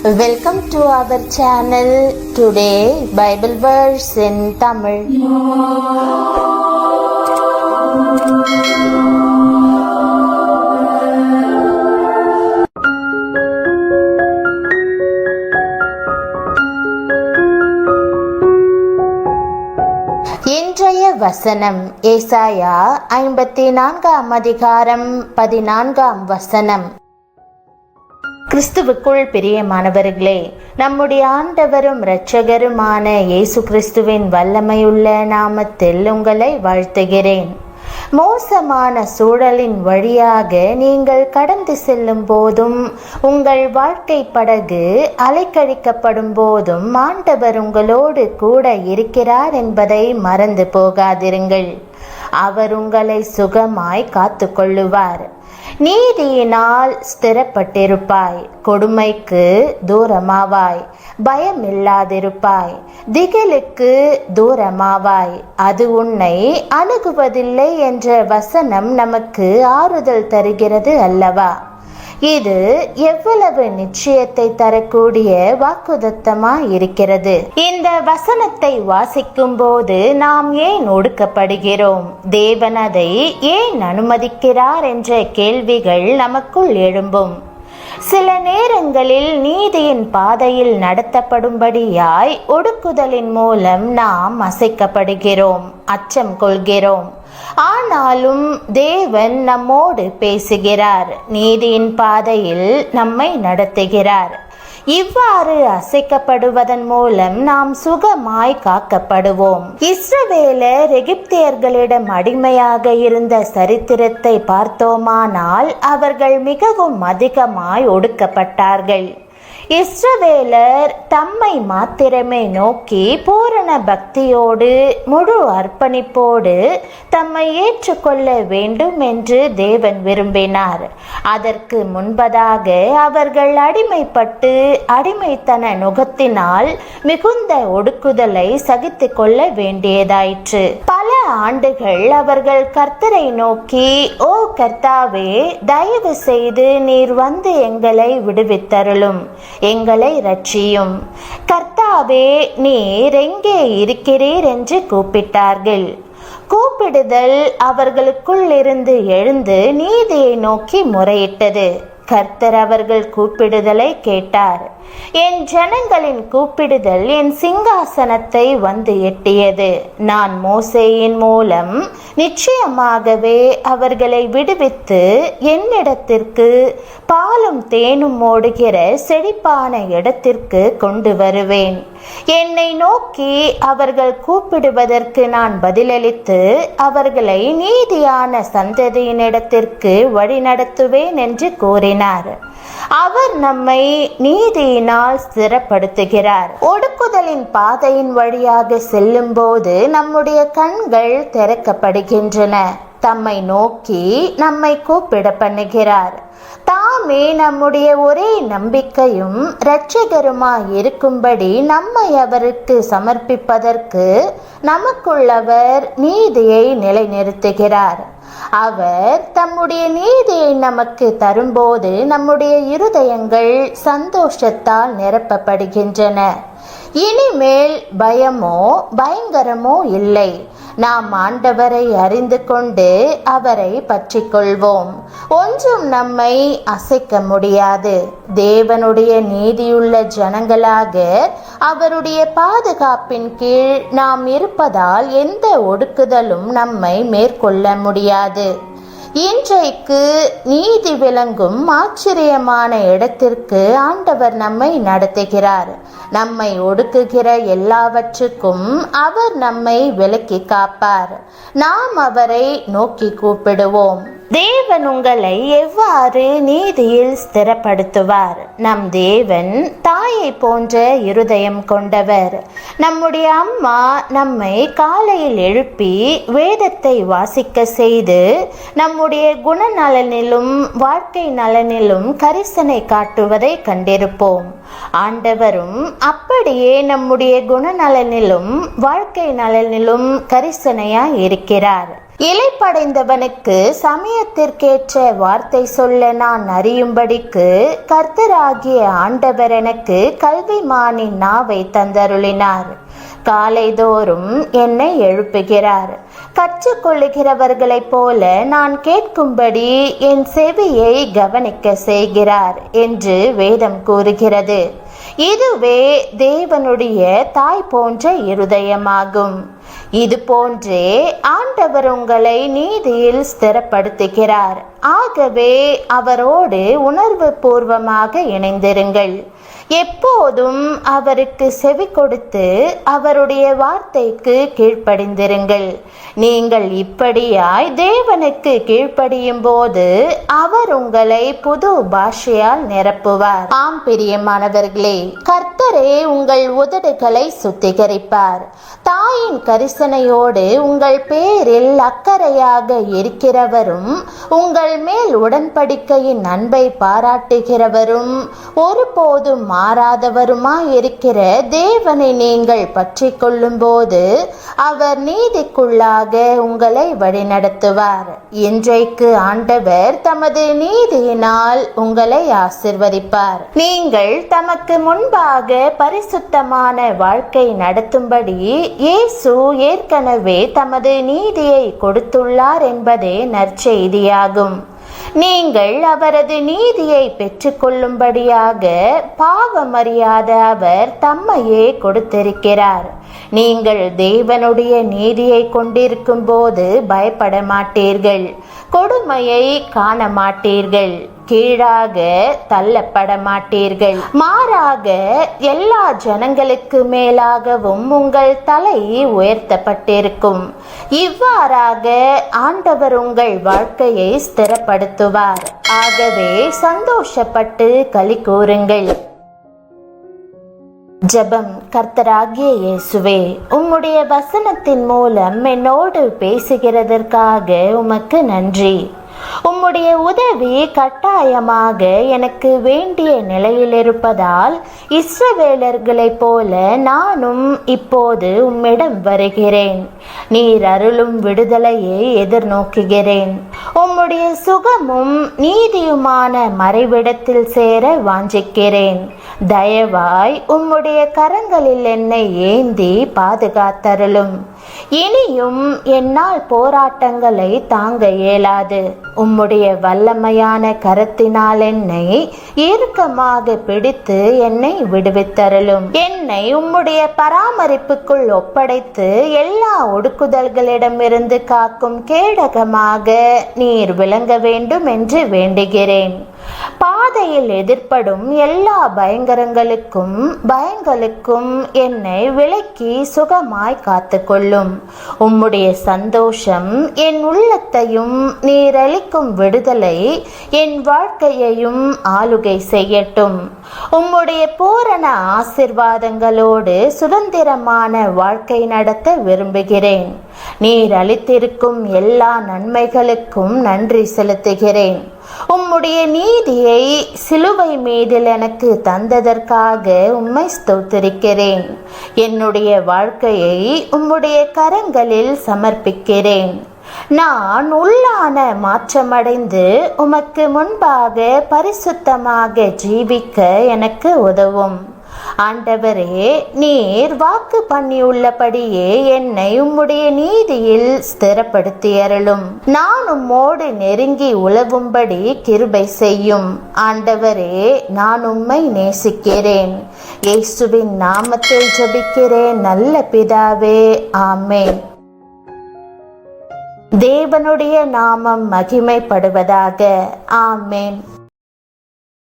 Welcome to our channel. Today Bible verse in Tamil. இன்றைய வசனம் ஏசாயா 54 அதிகாரம் 14 வசனம். கிறிஸ்துவுக்குள் பிரியமானவர்களே, நம்முடைய ஆண்டவரும் இரட்சகருமான இயேசு கிறிஸ்துவின் வல்லமையுள்ள நாமத்தில் உங்களை வாழ்த்துகிறேன். மோசமான சூழலின் வழியாக நீங்கள் கடந்து செல்லும் போதும், உங்கள் வாழ்க்கை படகு அலைக்கழிக்கப்படும் போதும் ஆண்டவர் உங்களோடு கூட இருக்கிறார் என்பதை மறந்து போகாதிருங்கள். அவர் உங்களை சுகமாய் காத்து கொள்ளுவார். நீதியினால் ஸ்திரப்பட்டிருப்பாய், கொடுமைக்கு தூரமாவாய், பயம் இல்லாதிருப்பாய், திகிலுக்கு தூரமாவாய், அது உன்னை அணுகுவதில்லை என்ற வசனம் நமக்கு ஆறுதல் தருகிறது அல்லவா? இது எவ்வளவு நிச்சயத்தை தரக்கூடிய வாக்குதத்தமாய் இருக்கிறது. இந்த வசனத்தை வாசிக்கும் போது நாம் ஏன் ஒடுக்கப்படுகிறோம், தேவன் அதை ஏன் அனுமதிக்கிறார் என்ற கேள்விகள் நமக்குள் எழும்பும். சில நேரங்களில் நீதியின் பாதையில் நடத்தப்படும்படியாய் ஒடுக்குதலின் மூலம் நாம் அசைக்கப்படுகிறோம், அச்சம் கொள்கிறோம். ஆனாலும் தேவன் நம்மோடு பேசுகிறார், நீதியின் பாதையில் நம்மை நடத்துகிறார். இவ்வாறு அசைக்கப்படுவதன் மூலம் நாம் சுகமாய் காக்கப்படுவோம். இஸ்ரவேலர் எகிப்தியர்களிடம் அடிமையாக இருந்த சரித்திரத்தை பார்த்தோமானால் அவர்கள் மிகவும் அதிகமாய் ஒடுக்கப்பட்டார்கள். இஸ்ரவேலர் தம்மை மாத்திரமே நோக்கி பூரண பக்தியோடு முழு அர்ப்பணிப்போடு தம்மை ஏற்றுக்கொள்ள வேண்டும் என்று தேவன் விரும்பினார். அதற்கு முன்பதாக அவர்கள் அடிமைப்பட்டு அடிமைத்தன நுகத்தினால் மிகுந்த ஒடுக்குதலை சகித்து கொள்ள வேண்டியதாயிற்று. பல ஆண்டுகள் அவர்கள் கர்த்தரை நோக்கி, ஓ கர்த்தாவே, தயவு செய்து நீர் வந்து எங்களை விடுவித்தருளும், எங்களை ரட்சியும், கர்த்தாவே நீர் எங்கே இருக்கிறீர் என்று கூப்பிட்டார்கள். கூப்பிடுதல் அவர்களுக்குள் இருந்து எழுந்து நீதியை நோக்கி முறையிட்டது. கர்த்தர் அவர்கள் கூப்பிடுதலை கேட்டார். என் ஜனங்களின் கூப்பிடுதல் என் சிங்காசனத்தை வந்து எட்டியது. நான் மோசேயின் மூலம் நிச்சயமாகவே அவர்களை விடுவித்து என்னிடத்திற்கு பாலும் தேனும் ஓடுகிற செழிப்பான இடத்திற்கு கொண்டு வருவேன். என்னை நோக்கி அவர்கள் கூப்பிடுவதற்கு நான் பதிலளித்து அவர்களை நீதியான சந்ததியினிடத்திற்கு வழிநடத்துவேன் என்று கூறினார். அவர் நம்மை நீதியினால் ஸ்திரப்படுத்துகிறார். ஒடுக்குதலின் பாதையின் வழியாக செல்லும் போது நம்முடைய கண்கள் திறக்கப்படுகின்றன. தம்மை நோக்கி நம்மை கூப்பிட பண்ணுகிறார். தாமே நம்முடைய ஒரே நம்பிக்கையும் இரட்சகருமாய் இருக்கும்படி நம்மை அவருக்கு சமர்ப்பிப்பதற்கு நமக்குள்ளவர் நீதியை நிலைநிறுத்துகிறார். அவர் தம்முடைய நீதியை நமக்கு தரும்போது நம்முடைய இருதயங்கள் சந்தோஷத்தால் நிரப்பப்படுகின்றன. இனிமேல் பயமோ பயங்கரமோ இல்லை. நாம் ஆண்டவரை அறிந்து கொண்டு அவரை பற்றி கொள்வோம். ஒன்றும் நம்மை அசைக்க முடியாது. தேவனுடைய நீதியுள்ள ஜனங்களாக அவருடைய பாதுகாப்பின் கீழ் நாம் இருப்பதால் எந்த ஒடுக்குதலும் நம்மை மேற்கொள்ள முடியாது. இன்றைக்கு நீதி விளங்கும் ஆச்சரியமான இடத்திற்கு ஆண்டவர் நம்மை நடத்துகிறார். நம்மை ஒடுக்குகிற எல்லாவற்றுக்கும் அவர் நம்மை விலக்கி காப்பார். நாம் அவரை நோக்கி கூப்பிடுவோம். தேவன் உங்களை எவ்வாறு நீதியில் ஸ்திரப்படுத்துவார்? நம் தேவன் தாய் தாயை போன்ற இருதயம் கொண்டவர். நம்முடைய அம்மா நம்மை காலையில் எழுப்பி வேதத்தை வாசிக்க செய்து நம்முடைய குணநலனிலும் வாழ்க்கை நலனிலும் கரிசனை காட்டுவதை கண்டிருப்போம். ஆண்டவரும் அப்படியே நம்முடைய குணநலனிலும் வாழ்க்கை நலனிலும் கரிசனையாய் இருக்கிறார். இலைப்படைந்தவனுக்கு சமயத்திற்கேற்ற வார்த்தை சொல்ல நான் அறியும்படிக்கு கர்த்தராகிய ஆண்டவர் எனக்கு கல்விமானின் நாவை தந்தருளினார். காலைதோறும் என்னை எழுப்புகிறார். கற்றுக்கொள்ளுகிறவர்களைப் போல நான் கேட்கும்படி என் செவியை கவனிக்க செய்கிறார் என்று வேதம் கூறுகிறது. இதுவே தேவனுடைய தாய் போன்ற இருதயமாகும். இது போன்றே ஆண்டவர் உங்களை நீதியில் ஸ்திரப்படுத்துகிறார். ஆகவே அவரோடு உணர்வு பூர்வமாக இணைந்திருங்கள். எப்போதும் அவருக்கு செவி கொடுத்து அவருடைய வார்த்தைக்கு கீழ்ப்படிந்திருங்கள். நீங்கள் இப்படியாய் தேவனுக்கு கீழ்ப்படியும் போது அவர் உங்களை புது பாஷையால் நிரப்புவார். ஆம் பிரியமானவர்களே, கர்த்தரே உங்கள் உதடுகளை சுத்திகரிப்பார். தாயின் கரிசனையோடு உங்கள் பேரில் அக்கறையாக இருக்கிறவரும் உங்கள் மேல் உடன்படிக்கையின் அன்பை பாராட்டுகிறவரும் ஒருபோதும் மாறாதவருமாயிருக்கிற தேவனை நீங்கள் பற்றி கொள்ளும் போது அவர் நீதிக்குள்ளாக உங்களை வழிநடத்துவார். இன்றைக்கு ஆண்டவர் தமது நீதியினால் உங்களை ஆசிர்வதிப்பார். நீங்கள் தமக்கு முன்பாக பரிசுத்தமான வாழ்க்கை நடத்தும்படி இயேசு ஏற்கனவே தமது நீதியை கொடுத்துள்ளார் என்பதே நற்செய்தியாகும். நீங்கள் அவரது நீதியை பெற்றுக்கொள்ளும்படியாக பாவமறியாத அவர் தம்மையே கொடுத்திருக்கிறார். நீங்கள் தேவனுடைய நீதியை கொண்டிருக்கும் போது பயப்பட மாட்டீர்கள், கொடுமையை காண மாட்டீர்கள், கீழாக தள்ளப்பட மாட்டீர்கள். மாறாக எல்லா ஜனங்களுக்கு மேலாகவும் உங்கள் தலை உயர்த்தப்பட்டிருக்கும். இவ்வாறாக ஆண்டவர் உங்கள் வாழ்க்கையை ஸ்திரப்படுத்துவார். ஆகவே சந்தோஷப்பட்டு களி கூறுங்கள். ஜெபம். கர்த்தராகிய இயேசுவே, உம்முடைய வசனத்தின் மூலம் என்னோடு பேசுகிறதற்காக உமக்கு நன்றி. உம்முடைய உதவி கட்டாயமாக எனக்கு வேண்டிய நிலையில் இருப்பதால் இஸ்ரவேலர்களைப் போல நானும் இப்போது உம்மிடம் வருகிறேன். நீர் அருளும் விடுதலையை எதிர்நோக்குகிறேன். உம்முடைய சுகமும் நீதியுமான மறைவிடத்தில் சேர வாஞ்சிக்கிறேன். தயவாய் உம்முடைய கரங்களில் என்னை ஏந்தி பாதுகாத்தருளும். இனியும் என்னால் போராட்டங்களை தாங்க இயலாது. உம்முடைய வல்லமையான கரத்தினால் என்னை இறுக்கமாக பிடித்து என்னை விடுவித்தருளும். என்னை உம்முடைய பராமரிப்புக்குள் ஒப்படைத்து எல்லா ஒடுக்குதல்களிடமிருந்து காக்கும் கேடகமாக நீர் விளங்க வேண்டும் என்று வேண்டுகிறேன். பாதையில் எதிர்ப்படும் எல்லா பயங்களுக்கும் என்னை விலக்கி சுகமாய் காத்துக்கொள்ளும். உம்முடைய சந்தோஷம் என் உள்ளத்தையும் நீர் அளிக்கும் விடுதலை என் வாழ்க்கையையும் ஆளுகை செய்யட்டும். உம்முடைய பூரண ஆசிர்வாதங்களோடு சுதந்திரமான வாழ்க்கை நடத்த விரும்புகிறேன். நீர் அளித்திருக்கும் எல்லா நன்மைகளுக்கும் நன்றி செலுத்துகிறேன். உம்முடைய நீதியை சிலுவை மீதில் எனக்கு தந்ததற்காக உம்மை ஸ்தோத்திரிக்கிறேன். என்னுடைய வாழ்க்கையை உம்முடைய கரங்களில் சமர்ப்பிக்கிறேன். நான் உள்ளான மாற்றமடைந்து உமக்கு முன்பாக பரிசுத்தமாக ஜீவிக்க எனக்கு உதவும். ஆண்டவரே, நீர் வாக்கு பண்ணியுள்ளபடியே என்னை உம்முடைய நீதியில் ஸ்திரப்படுத்தியருளும். நான் உம்மோடு நெருங்கி உலவும்படி கிருபை செய்யும். ஆண்டவரே, நான் உம்மை நேசிக்கிறேன். இயேசுவின் நாமத்தில் ஜெபிக்கிறேன் நல்ல பிதாவே, ஆமென். தேவனுடைய நாமம் மகிமைப்படுவதாக. ஆமென்.